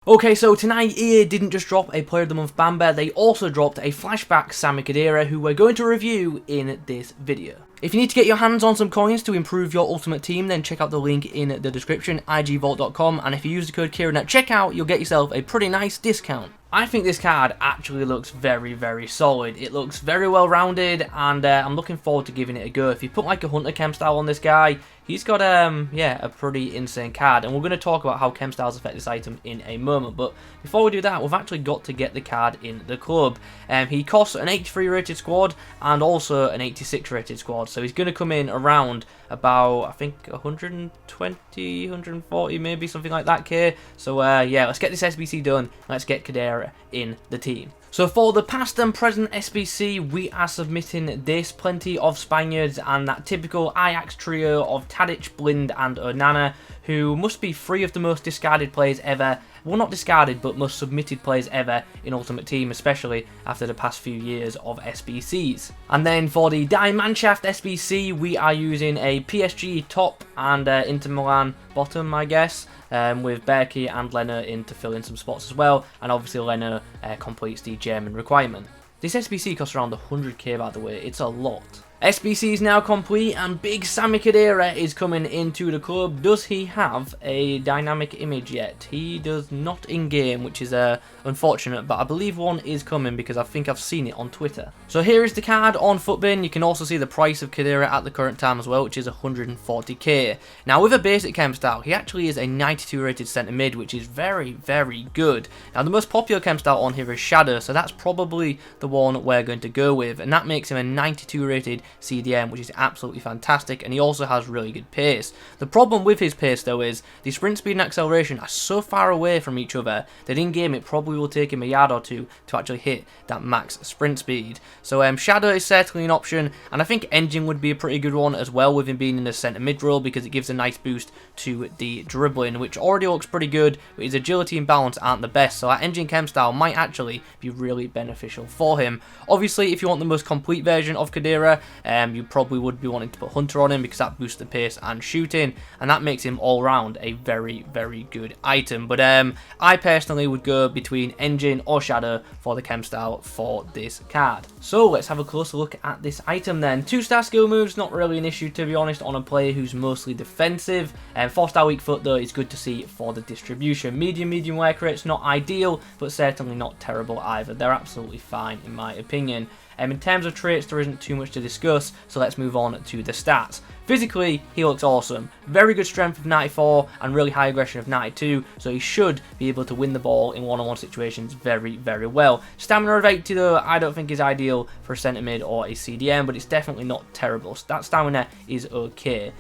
Okay, so tonight EA didn't just drop a Player of the Month Bamber, they also dropped a Flashback Khedira who we're going to review in this video. If you need to get your hands on some coins to improve your ultimate team, then check out the link in the description, igvault.com, and if you use the code Kieron at checkout, you'll get yourself a pretty nice discount. I think this card actually looks very solid. It looks very well rounded, and I'm looking forward to giving it a go. If you put like a Hunter Chem style on this guy, he's got yeah, a pretty insane card, and we're going to talk about how Chem styles affect this item in a moment. But before we do that, we've actually got to get the card in the club. He costs an 83 rated squad and also an 86 rated squad, so he's going to come in around about, I think, 120, 140 maybe, something like that, K. So yeah, let's get this SBC done. Let's get Khedira in the team. So for the past and present SBC, we are submitting this, plenty of Spaniards and that typical Ajax trio of Tadic, Blind and Onana, who must be three of the most discarded players ever. Well, not discarded, but most submitted players ever in Ultimate Team, especially after the past few years of SBCs. And then for the Die Mannschaft SBC, we are using a PSG top and Inter Milan bottom, I guess, with Berkey and Leno in to fill in some spots as well, and obviously Leno completes the German requirement. This SBC costs around 100k, by the way. It's a lot. SBC is now complete, and Big Sammy Khedira is coming into the club. Does he have a dynamic image yet? He does not in-game, which is unfortunate, but I believe one is coming because I think I've seen it on Twitter. So here is the card on futbin. You can also see the price of Khedira at the current time as well, which is 140k. Now with a basic chem style, he actually is a 92 rated centre mid, which is very good. Now the most popular chem style on here is Shadow, so that's probably the one we're going to go with, and that makes him a 92 rated CDM, which is absolutely fantastic, and he also has really good pace. The problem with his pace though is the sprint speed and acceleration are so far away from each other that in game it probably will take him a yard or two to actually hit that max sprint speed. So Shadow is certainly an option, and I think Engine would be a pretty good one as well, with him being in the centre mid role, because it gives a nice boost to the dribbling, which already looks pretty good, but his agility and balance aren't the best, so that Engine chem style might actually be really beneficial for him. Obviously, if you want the most complete version of Khedira, you probably would be wanting to put Hunter on him because that boosts the pace and shooting, and that makes him all round a very good item. But I personally would go between Engine or Shadow for the chem style for this card. So let's have a closer look at this item then. 2-star skill moves, not really an issue to be honest on a player who's mostly defensive. 4-star weak foot though is good to see for the distribution. Medium work rate's not ideal, but certainly not terrible either. They're absolutely fine in my opinion. In terms of traits, there isn't too much to discuss, so let's move on to the stats. Physically, he looks awesome. Very good strength of 94 and really high aggression of 92, so he should be able to win the ball in one-on-one situations very well. Stamina of 80 though, I don't think is ideal for a centre mid or a CDM, but it's definitely not terrible. That stamina is okay.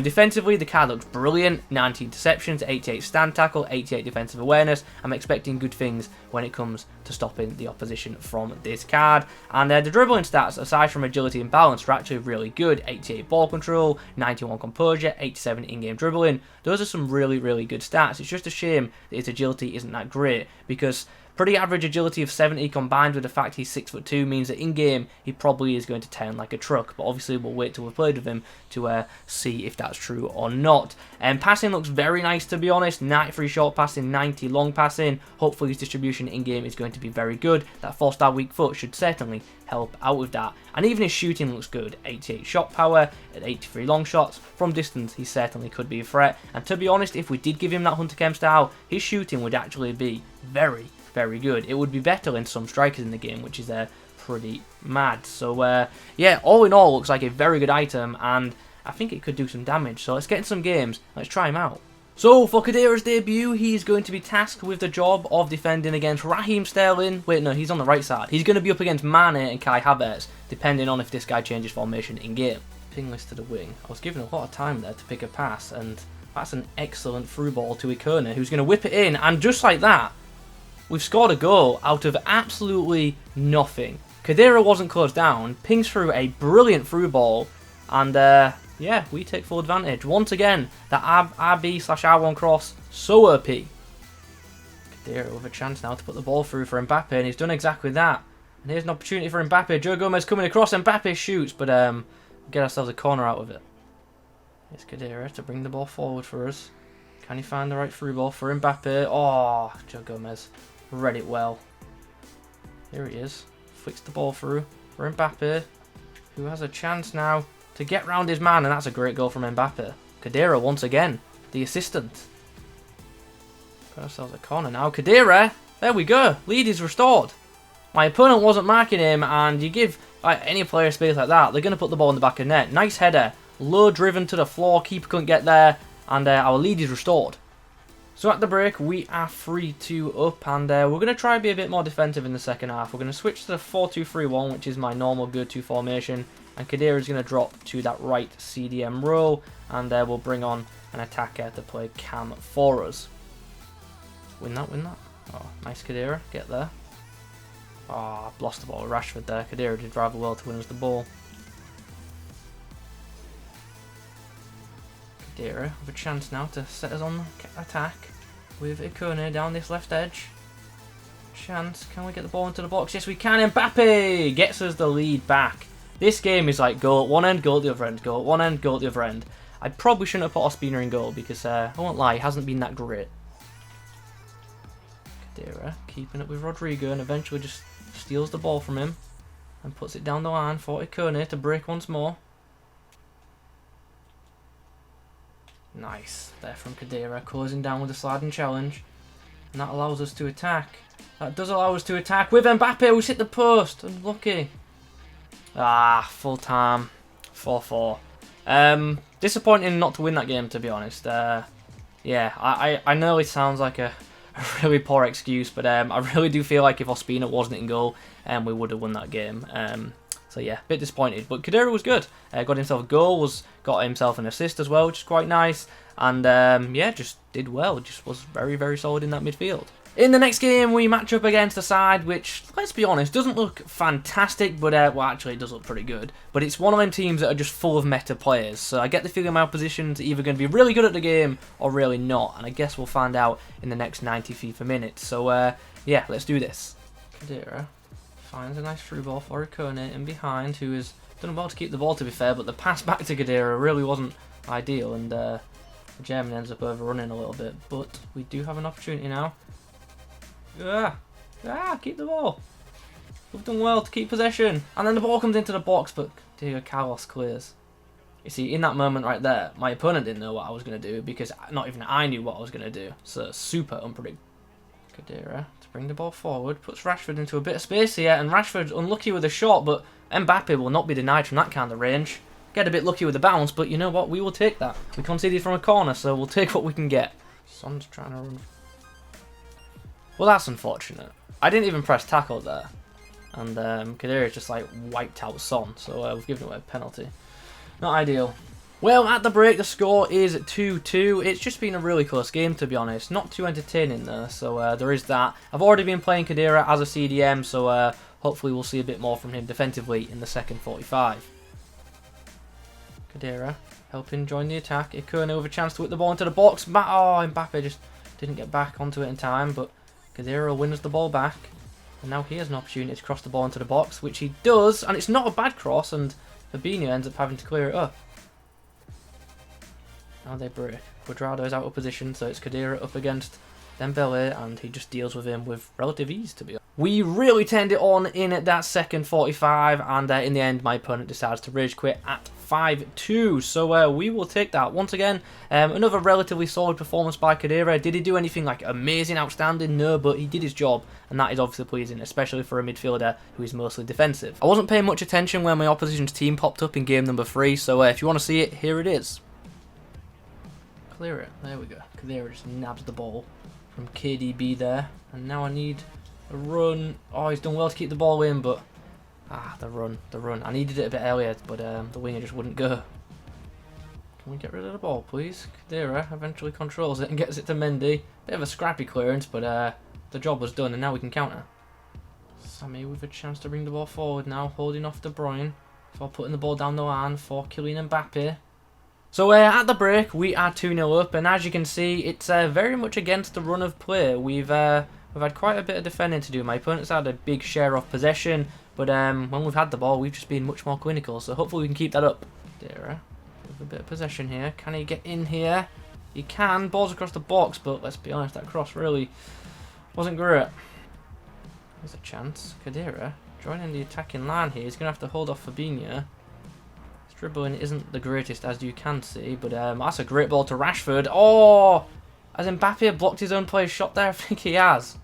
Defensively, the card looks brilliant. 90 interceptions, 88 stand tackle, 88 defensive awareness. I'm expecting good things when it comes to stopping the opposition from this card. And the dribbling stats, aside from agility and balance, are actually really good. 88 ball control, 91 composure, 87 in-game dribbling. Those are some really good stats. It's just a shame that his agility isn't that great, because pretty average agility of 70 combined with the fact he's 6'2" means that in game he probably is going to turn like a truck, but obviously we'll wait till we've played with him to see if that's true or not. Passing looks very nice to be honest. 93 short passing, 90 long passing. Hopefully his distribution in game is going to be very good. That 4-star weak foot should certainly help out with that, and even his shooting looks good. 88 shot power at 83 long shots. From distance he certainly could be a threat, and to be honest, if we did give him that Hunter Chem style, his shooting would actually be very good. It would be better than some strikers in the game, which is pretty mad. So yeah, all in all, looks like a very good item, and I think it could do some damage. So let's get in some games. Let's try him out. So for Khedira's debut, he's going to be tasked with the job of defending against Raheem Sterling. Wait, no, he's on the right side. He's going to be up against Mane and Kai Havertz, depending on if this guy changes formation in game. Ping list to the wing. I was given a lot of time there to pick a pass, and that's an excellent through ball to Ikona, who's going to whip it in, and just like that, we've scored a goal out of absolutely nothing. Khedira wasn't closed down, pings through a brilliant through ball, and yeah, we take full advantage. Once again, that RB/R1 cross, so OP. Khedira with a chance now to put the ball through for Mbappe, and he's done exactly that. And here's an opportunity for Mbappe. Joe Gomez coming across, Mbappe shoots, but get ourselves a corner out of it. It's Khedira to bring the ball forward for us. Can he find the right through ball for Mbappe? Oh, Joe Gomez read it well. Here he is. Flicks the ball through for Mbappe, who has a chance now to get round his man, and that's a great goal from Mbappe. Khedira once again, the assistant. Got ourselves a corner now. Khedira, there we go. Lead is restored. My opponent wasn't marking him, and you give any player space like that, they're going to put the ball in the back of the net. Nice header. Low driven to the floor. Keeper couldn't get there, and our lead is restored. So at the break, we are 3-2 up, and we're going to try and be a bit more defensive in the second half. We're going to switch to the 4-2-3-1, which is my normal go-to formation, and Khedira is going to drop to that right CDM role, and we'll bring on an attacker to play cam for us. Win that, win that. Oh, nice Khedira, get there. Oh, I've lost the ball with Rashford there. Khedira did rather well to win us the ball. Khedira with a chance now to set us on the attack with Ikone down this left edge. Chance, can we get the ball into the box? Yes we can. Mbappe gets us the lead back. This game is like goal at one end, goal at the other end, goal at one end, goal at the other end. I probably shouldn't have put Ospina in goal because I won't lie, he hasn't been that great. Khedira keeping up with Rodrigo and eventually just steals the ball from him and puts it down the line for Ikone to break once more. Nice there from Khedira, closing down with a sliding challenge, and that allows us to attack. That does allow us to attack with Mbappe, who's hit the post. Unlucky. Ah, full time. 4-4. Disappointing not to win that game, to be honest. Yeah, I know it sounds like a really poor excuse, but I really do feel like if Ospina wasn't in goal, we would have won that game. So yeah, a bit disappointed, but Khedira was good. Got himself a goal, got himself an assist as well, which is quite nice. And yeah, just did well. Just was very, very solid in that midfield. In the next game, we match up against a side which, let's be honest, doesn't look fantastic, but well, actually it does look pretty good. But it's one of them teams that are just full of meta players. So I get the feeling my opposition's either going to be really good at the game or really not. And I guess we'll find out in the next 90 FIFA minutes. So yeah, let's do this. Khedira finds a nice through ball for Ikone in behind, who has done well to keep the ball, to be fair, but the pass back to Khedira really wasn't ideal, and the German ends up overrunning a little bit. But we do have an opportunity now. Keep the ball. We've done well to keep possession, and then the ball comes into the box, but Diego Carlos clears. You see, in that moment right there, my opponent didn't know what I was going to do, because not even I knew what I was going to do. So super unpredictable. Khedira to bring the ball forward, puts Rashford into a bit of space here, and Rashford's unlucky with a shot, but Mbappe will not be denied from that kind of range. Get a bit lucky with the bounce, but you know what, we will take that. We conceded from a corner, so we'll take what we can get. Son's trying to run. Well, that's unfortunate. I didn't even press tackle there, and Khedira just like wiped out Son, so we've given away a penalty. Not ideal. Well, at the break, the score is 2-2. It's just been a really close game, to be honest. Not too entertaining there, so there is that. I've already been playing Khedira as a CDM, so hopefully we'll see a bit more from him defensively in the second 45. Khedira helping join the attack. Ikone with a chance to whip the ball into the box. Mbappe just didn't get back onto it in time, but Khedira wins the ball back. And now he has an opportunity to cross the ball into the box, which he does, and it's not a bad cross, and Fabinho ends up having to clear it up. Now they break. Cuadrado is out of position, so it's Khedira up against Dembele, and he just deals with him with relative ease, to be honest. We really turned it on in that second 45, and in the end, my opponent decides to rage quit at 5-2. So we will take that. Once again, another relatively solid performance by Khedira. Did he do anything like amazing, outstanding? No, but he did his job, and that is obviously pleasing, especially for a midfielder who is mostly defensive. I wasn't paying much attention when my opposition's team popped up in game number 3, so if you want to see it, here it is. Clear it. There we go. Khedira just nabs the ball from KDB there. And now I need a run. Oh, he's done well to keep the ball in, but the run. I needed it a bit earlier, but the winger just wouldn't go. Can we get rid of the ball, please? Khedira eventually controls it and gets it to Mendy. Bit of a scrappy clearance, but the job was done, and now we can counter. Sammy with a chance to bring the ball forward now, holding off De Bruyne before putting the ball down the line for Kylian Mbappe. So at the break, we are 2-0 up, and as you can see, it's very much against the run of play. We've had quite a bit of defending to do. My opponent's had a big share of possession, but when we've had the ball, we've just been much more clinical, so hopefully we can keep that up. Khedira with a bit of possession here. Can he get in here? He can. Balls across the box, but let's be honest, that cross really wasn't great. There's a chance. Khedira joining the attacking line here. He's going to have to hold off Fabinho. His dribbling isn't the greatest, as you can see, but that's a great ball to Rashford. Oh! Has Mbappe blocked his own player's shot there? I think he has.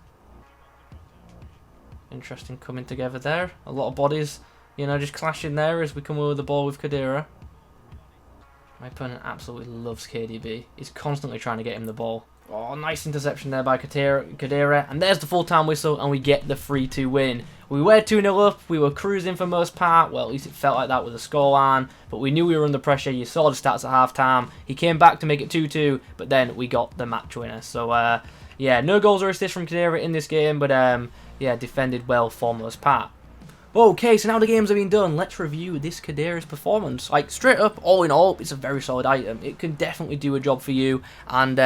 Interesting coming together there. A lot of bodies, you know, just clashing there as we come over the ball with Khedira. My opponent absolutely loves KDB. He's constantly trying to get him the ball. Oh, nice interception there by Khedira. And there's the full-time whistle, and we get the 3-2 win. We were 2-0 up. We were cruising for most part. Well, at least it felt like that with the scoreline. But we knew we were under pressure. You saw the stats at half-time. He came back to make it 2-2, but then we got the match winner. So, yeah, no goals or assists from Khedira in this game, but, yeah, defended well for most part. Okay, so now the games have been done, let's review this Khedira's performance. Like, straight up, all in all, it's a very solid item. It can definitely do a job for you, and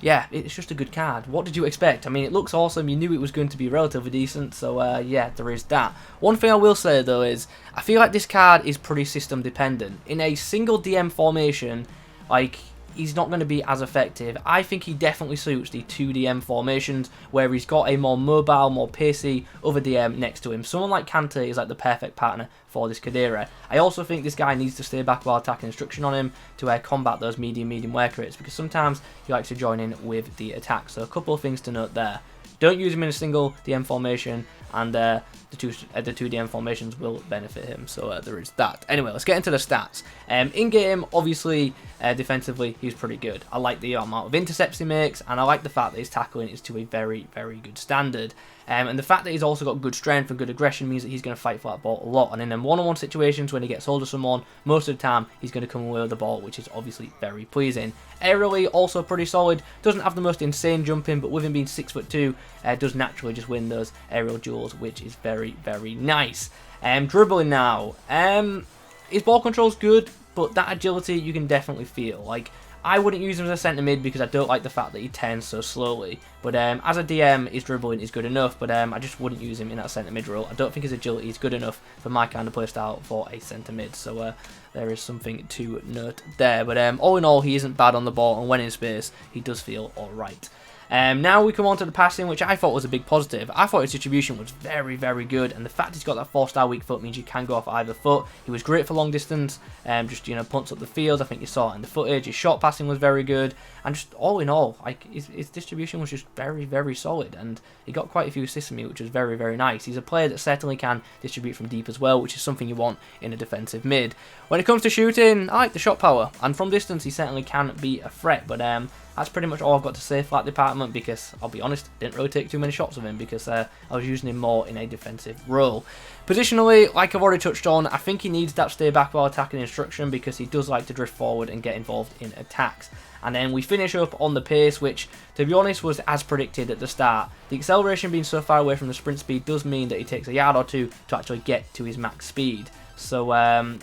yeah, it's just a good card. What did you expect? I mean, it looks awesome. You knew it was going to be relatively decent, so yeah, there is that. One thing I will say, though, is I feel like this card is pretty system dependent. In a single DM formation, like, he's not going to be as effective. I think he definitely suits the 2DM formations where he's got a more mobile, more pacey other DM next to him. Someone like Kante is like the perfect partner for this Khedira. I also think this guy needs to stay back while attacking instruction on him to combat those medium work rates, because sometimes he likes to join in with the attack. So a couple of things to note there. Don't use him in a single DM formation, and the two DM formations will benefit him. So there is that. Anyway, let's get into the stats. In game, obviously, defensively, he's pretty good. I like the amount of intercepts he makes, and I like the fact that his tackling is to a very good standard. And the fact that he's also got good strength and good aggression means that he's going to fight for that ball a lot. And in them one-on-one situations when he gets hold of someone, most of the time he's going to come away with the ball, which is obviously very pleasing. Aerially, also pretty solid. Doesn't have the most insane jumping, but with him being 6'2", does naturally just win those aerial duels, which is very nice. Dribbling now. His ball control's good, but that agility you can definitely feel. Like, I wouldn't use him as a centre mid because I don't like the fact that he turns so slowly. But as a DM, his dribbling is good enough, but I just wouldn't use him in that centre mid role. I don't think his agility is good enough for my kind of playstyle for a centre mid. So there is something to note there. But all in all, he isn't bad on the ball, and when in space, he does feel alright. Now we come on to the passing, which I thought was a big positive. I thought his distribution was very good, and the fact he's got that 4-star weak foot means you can go off either foot. He was great for long distance, just, you know, punts up the field. I think you saw it in the footage. His short passing was very good, and just all in all, like, his distribution was just very solid, and he got quite a few assists from me, which was very nice. He's a player that certainly can distribute from deep as well, which is something you want in a defensive mid. When it comes to shooting, I like the shot power, and from distance he certainly can be a threat, but that's pretty much all I've got to say for that department, because I'll be honest, didn't really take too many shots of him because I was using him more in a defensive role. Positionally, like I've already touched on, I think he needs that stay back while attacking instruction because he does like to drift forward and get involved in attacks. And then we finish up on the pace, which, to be honest, was as predicted at the start. The acceleration being so far away from the sprint speed does mean that he takes a yard or two to actually get to his max speed. So,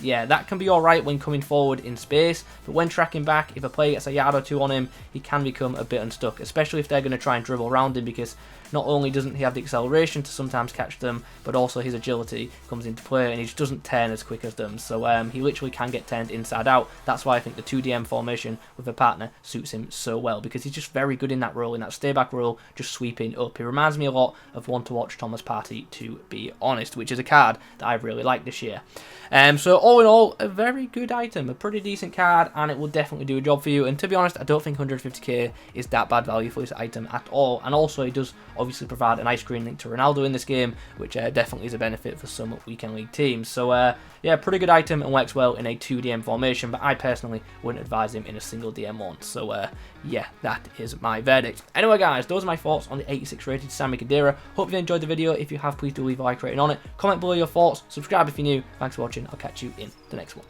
yeah, that can be alright when coming forward in space, but when tracking back, if a player gets a yard or two on him, he can become a bit unstuck, especially if they're going to try and dribble around him, because not only doesn't he have the acceleration to sometimes catch them, but also his agility comes into play, and he just doesn't turn as quick as them, so he literally can get turned inside out. That's why I think the 2DM formation with a partner suits him so well, because he's just very good in that role, in that stay back role, just sweeping up. He reminds me a lot of one to watch Thomas Partey, to be honest, which is a card that I've really liked this year. So all in all, a very good item, a pretty decent card, and it will definitely do a job for you. And to be honest, I don't think 150k is that bad value for this item at all. And also, it does obviously provide a nice green link to Ronaldo in this game, which definitely is a benefit for some weekend league teams. So yeah, pretty good item and works well in a 2DM formation, but I personally wouldn't advise him in a single DM one. So yeah, that is my verdict. Anyway guys, those are my thoughts on the 86 rated Sami Khedira. Hope you enjoyed the video. If you have, please do leave a like rating on it. Comment below your thoughts, subscribe if you're new. Thanks for watching. I'll catch you in the next one.